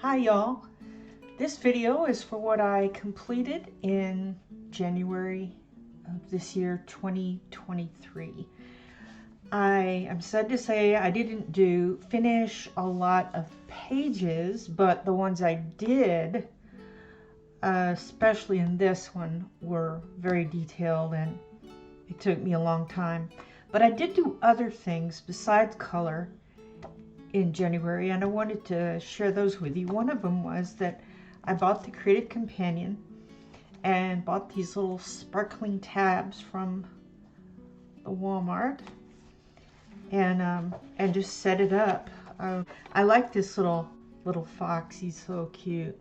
Hi y'all. This video is for what I completed in January of this year 2023. I am sad to say I didn't finish a lot of pages, but the ones I did, especially in this one, were very detailed and it took me a long time. But I did do other things besides color in January, and I wanted to share those with you. One of them was that I bought the Creative Companion and bought these little sparkling tabs from the Walmart and just set it up. I like this little fox. He's so cute.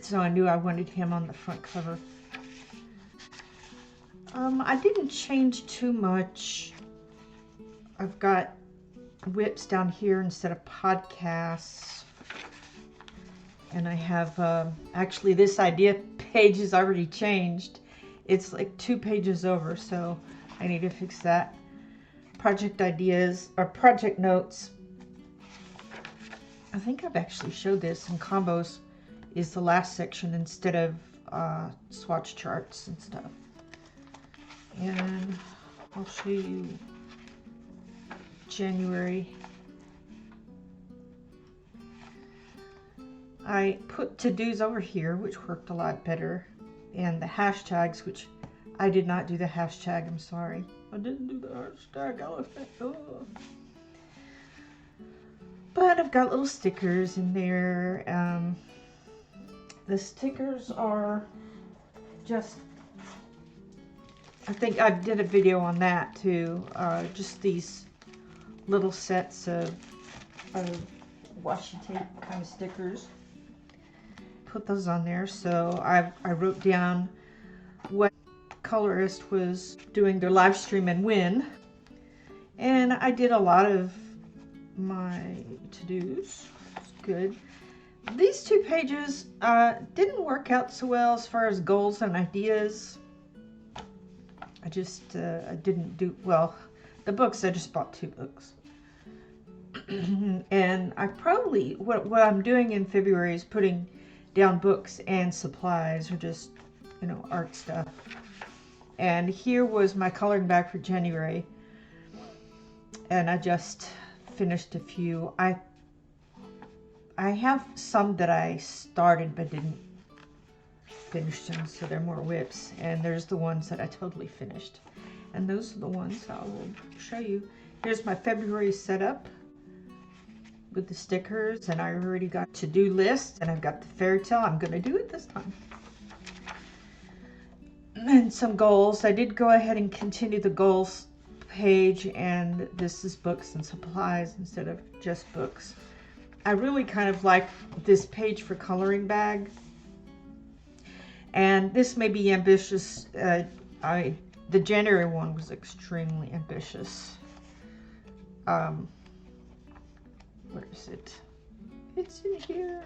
So I knew I wanted him on the front cover. I didn't change too much. I've got whips down here instead of podcasts, and I have actually this idea page is already changed. It's like 2 pages over, so I need to fix that. Project ideas or project notes, I think I've actually showed this in combos, is the last section instead of swatch charts and stuff. And I'll show you January. I put to-dos over here, which worked a lot better, and the hashtags, which I did not do the hashtag, I'm sorry. I didn't do the hashtag elephant. Oh. But I've got little stickers in there. The stickers are just, I think I did a video on that too, just these little sets of washi tape kind of stickers. Put those on there. So I wrote down what colorist was doing their live stream and when, and I did a lot of my to-dos. Good. These 2 pages didn't work out so well as far as goals and ideas. I just I didn't do well. The books, I just bought 2 books. And I probably, what I'm doing in February is putting down books and supplies, or just, you know, art stuff. And here was my coloring bag for January. And I just finished a few. I have some that I started but didn't finish them, so they're more whips. And there's the ones that I totally finished. And those are the ones I will show you. Here's my February setup with the stickers, and I already got to-do list, and I've got the fairy tale. I'm going to do it this time. And some goals. I did go ahead and continue the goals page, and this is books and supplies instead of just books. I really kind of like this page for coloring bag, and this may be ambitious. The January one was extremely ambitious. Where is it? It's in here.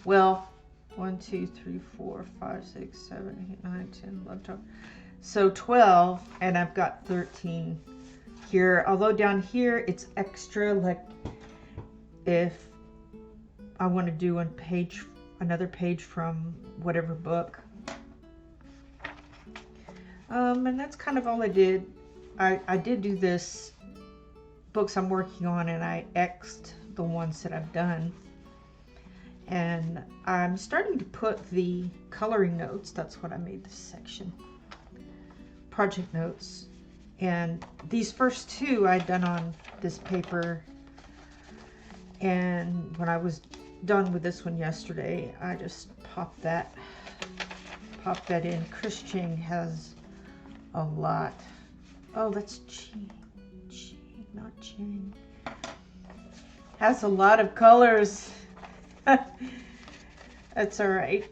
Well, 1, 2, 3, 4, 5, 6, 7, 8, 9, 10, 11, 12. So 12, and I've got 13 here. Although down here it's extra, like if I want to do another page from whatever book. And that's kind of all I did. I did do this books I'm working on, and I X'd the ones that I've done. And I'm starting to put the coloring notes. That's what I made this section. Project notes. And these first 2 I'd done on this paper. And when I was done with this one yesterday, I just popped that in. Chris Ching has a lot. Oh, that's Ching, not Ching. Has a lot of colors. That's all right.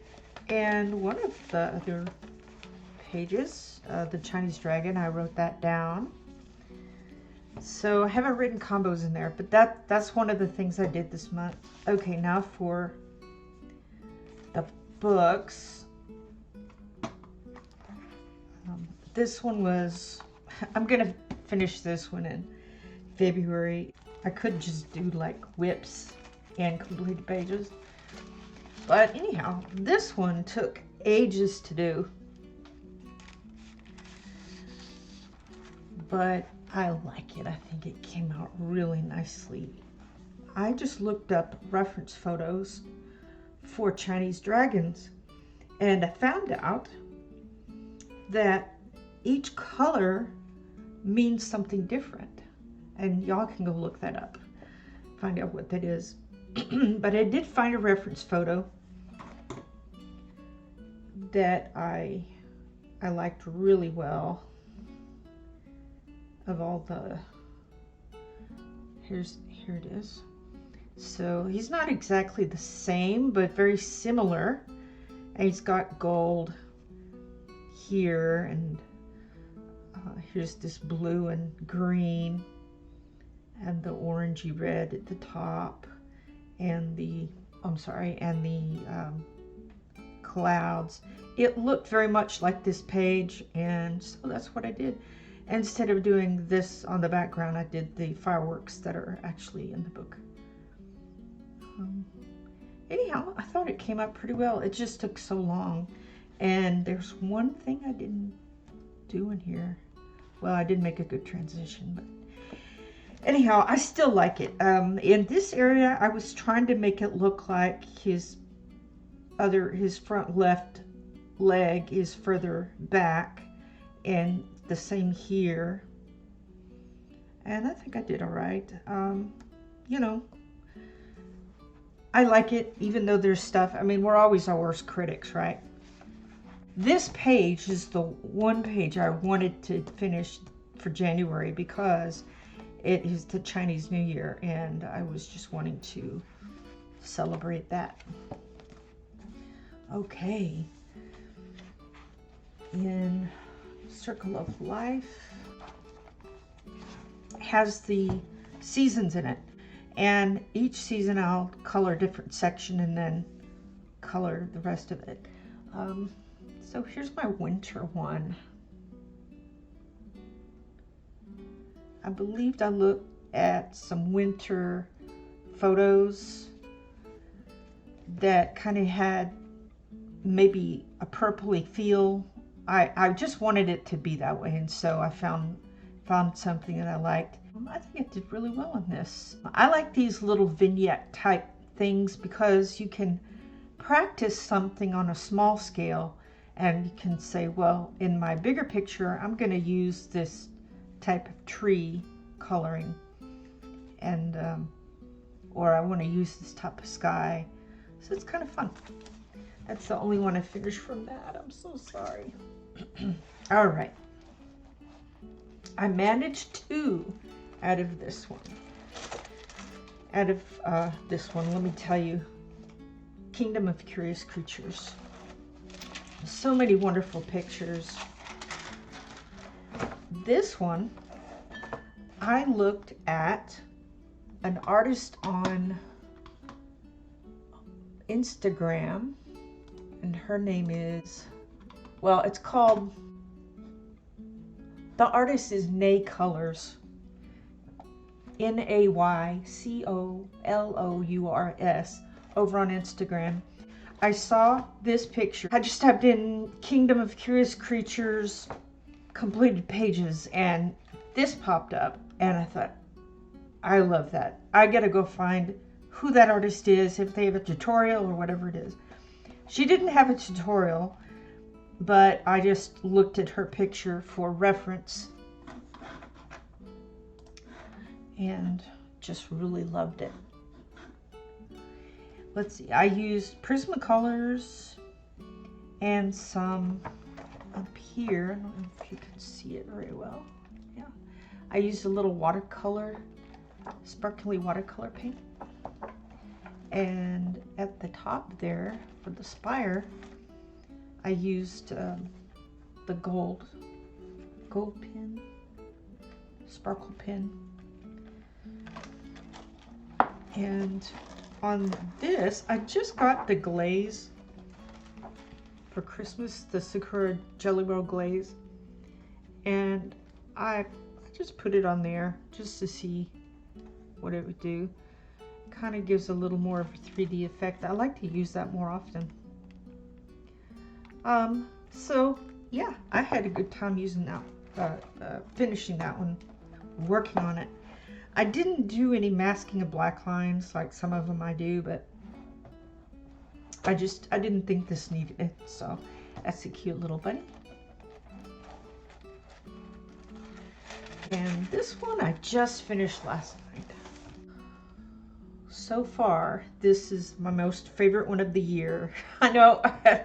And one of the other pages, the Chinese dragon, I wrote that down. So I haven't written combos in there, but that's one of the things I did this month. Okay, now for the books. This one was, I'm gonna finish this one in February. I could just do like whips and completed pages. But anyhow, this one took ages to do. But I like it. I think it came out really nicely. I just looked up reference photos for Chinese dragons, and I found out that each color means something different. And y'all can go look that up, find out what that is. But I did find a reference photo that I liked really well, of all the, here it is. So he's not exactly the same, but very similar. And he's got gold here, and here's this blue and green, and the orangey red at the top, and the, clouds. It looked very much like this page, and so that's what I did. Instead of doing this on the background, I did the fireworks that are actually in the book. Anyhow, I thought it came out pretty well. It just took so long. And there's one thing I didn't do in here. Well, I did make a good transition, but anyhow, I still like it. In this area, I was trying to make it look like his front left leg is further back, and the same here. And I think I did all right. You know, I like it, even though there's stuff. I mean, we're always our worst critics, right? This page is the one page I wanted to finish for January because it is the Chinese New Year, and I was just wanting to celebrate that. Okay. In Circle of Life, has the seasons in it, and each season I'll color a different section and then color the rest of it. So here's my winter one. I believed I looked at some winter photos that kind of had maybe a purpley feel. I just wanted it to be that way, and so I found something that I liked. I think it did really well in this. I like these little vignette type things because you can practice something on a small scale, and you can say, well, in my bigger picture, I'm going to use this type of tree coloring, and or I want to use this type of sky. So it's kind of fun. That's the only one I finished from that. I'm so sorry. All right. I managed 2 out of this one. Out of this one, let me tell you, Kingdom of Curious Creatures. So many wonderful pictures. This one, I looked at an artist on Instagram, and her name is, well, it's called, the artist is Nay Colors, Naycolors, over on Instagram. I saw this picture. I just typed in Kingdom of Curious Creatures completed pages, and this popped up, and I thought, I love that. I gotta go find who that artist is, if they have a tutorial or whatever it is. She didn't have a tutorial, but I just looked at her picture for reference and just really loved it. Let's see, I used Prismacolors and some up here. I don't know if you can see it very well. Yeah, I used a little watercolor, sparkly watercolor paint. And at the top there, for the spire, I used the gold pin, sparkle pin. And on this, I just got the glaze for Christmas, the Sakura Jelly Roll glaze. And I just put it on there just to see what it would do. kind of gives a little more of a 3D effect. I like to use that more often. So yeah, I had a good time using that, finishing that one, working on it. I didn't do any masking of black lines like some of them I do, but I didn't think this needed it. So that's a cute little bunny. And this one I just finished last night. So far, this is my most favorite one of the year. I know I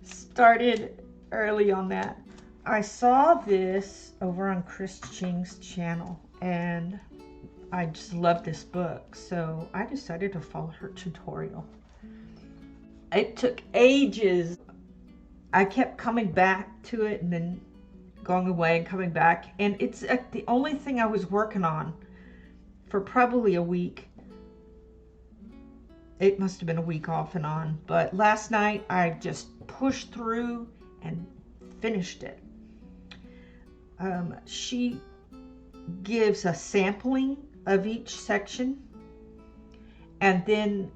started early on that. I saw this over on Chris Ching's channel and I just love this book, so I decided to follow her tutorial. It took ages. I kept coming back to it and then going away and coming back, and it's the only thing I was working on for probably a week. It must have been a week off and on, but last night I just pushed through and finished it. She gives a sampling of each section, and then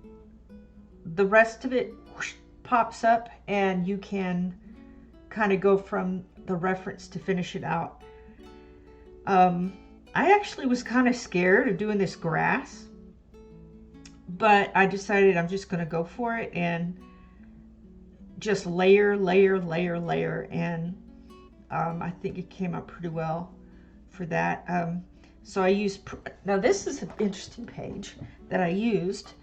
the rest of it whoosh, pops up, and you can kind of go from the reference to finish it out. I actually was kind of scared of doing this grass, but I decided I'm just going to go for it and just layer, and I think it came out pretty well for that. So I used, now this is an interesting page that I used,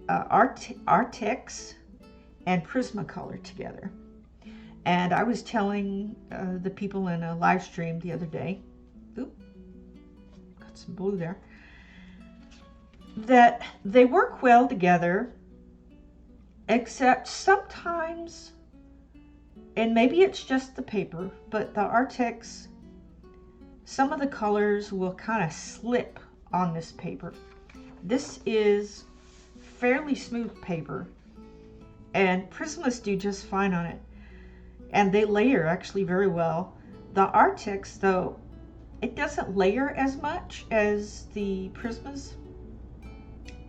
Artex and Prismacolor together. And I was telling the people in a live stream the other day, oop, got some blue there, that they work well together, except sometimes, and maybe it's just the paper, but the Artex, some of the colors will kind of slip on this paper. This is fairly smooth paper, and Prismas do just fine on it, and they layer actually very well. The Artex, though, it doesn't layer as much as the Prismas.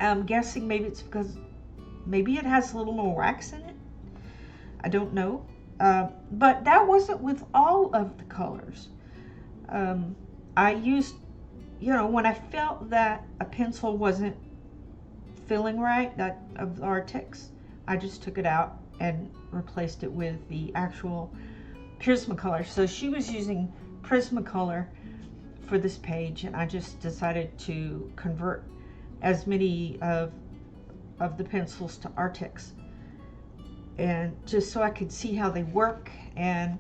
I'm guessing maybe it's because maybe it has a little more wax in it. I don't know. But that wasn't with all of the colors. I used, when I felt that a pencil wasn't filling right, that of the Artex, I just took it out and replaced it with the actual Prismacolor. So she was using Prismacolor for this page, and I just decided to convert as many of the pencils to Artex, and just so I could see how they work. And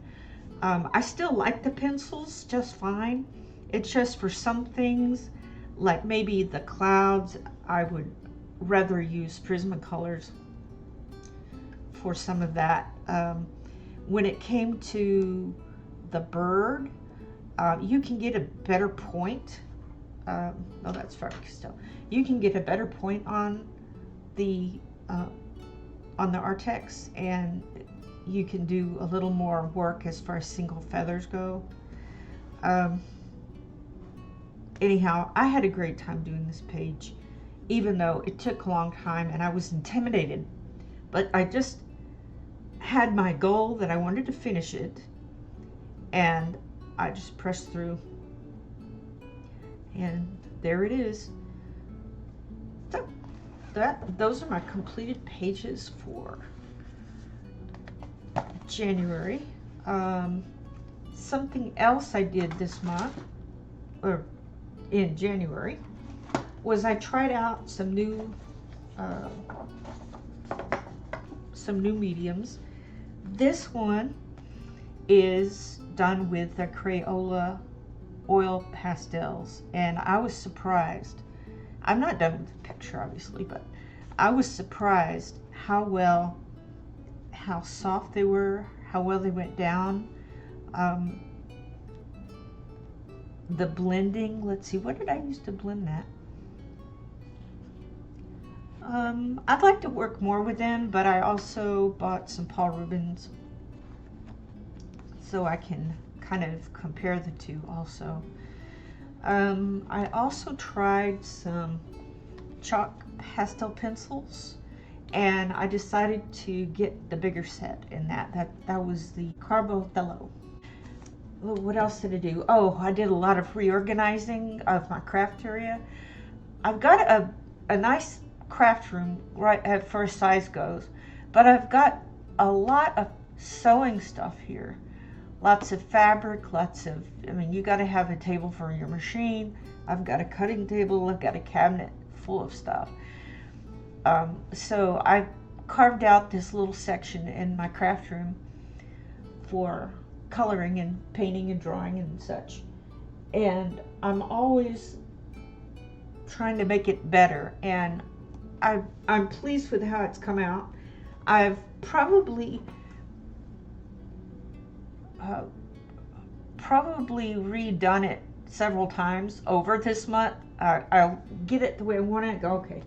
I still like the pencils just fine. It's just for some things, like maybe the clouds, I would rather use Prismacolors for some of that. When it came to the bird, you can get a better point. Oh, that's fabric still. You can get a better point on the Artex, and you can do a little more work as far as single feathers go. Anyhow, I had a great time doing this page, even though it took a long time and I was intimidated, but I just had my goal that I wanted to finish it, and I just pressed through, and there it is. So those are my completed pages for January. Something else I did this month, or in January, was I tried out some new mediums. This one is done with the Crayola oil pastels, and I was surprised. I'm not done with the picture, obviously, but I was surprised how soft they were, how well they went down. The blending, let's see, what did I use to blend that? I'd like to work more with them, but I also bought some Paul Rubens so I can kind of compare the two also. I also tried some chalk pastel pencils, and I decided to get the bigger set in that was the Carbothello. What else did I do? Oh, I did a lot of reorganizing of my craft area. I've got a nice craft room right as far as size goes, but I've got a lot of sewing stuff here. Lots of fabric, I mean, you got to have a table for your machine. I've got a cutting table, I've got a cabinet full of stuff. So I carved out this little section in my craft room for coloring and painting and drawing and such. And I'm always trying to make it better, and I'm pleased with how it's come out. I've probably redone it several times over this month. I'll get it the way I want it. Go, okay,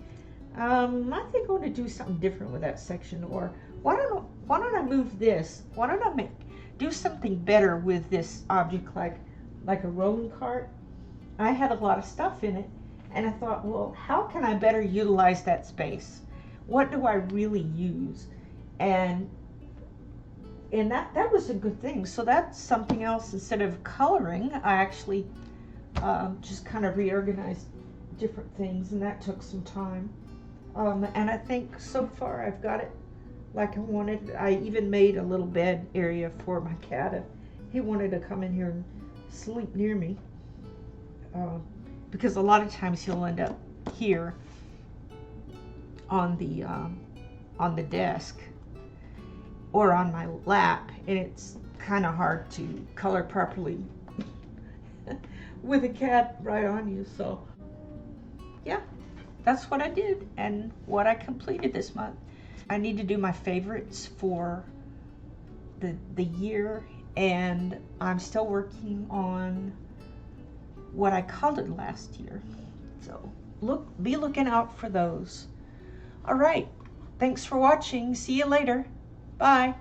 I think I want to do something different with that section, or why don't I move this? Why don't I do something better with this object, like a rolling cart? I had a lot of stuff in it, and I thought, well, how can I better utilize that space? What do I really use? And that was a good thing. So that's something else. Instead of coloring, I actually just kind of reorganized different things, and that took some time. And I think so far I've got it like I wanted. I even made a little bed area for my cat if he wanted to come in here and sleep near me, because a lot of times he'll end up here on the desk or on my lap, and it's kind of hard to color properly with a cat right on you. So yeah, that's what I did and what I completed this month. I need to do my favorites for the year, and I'm still working on what I colored last year. So be looking out for those. All right, thanks for watching. See you later. Bye.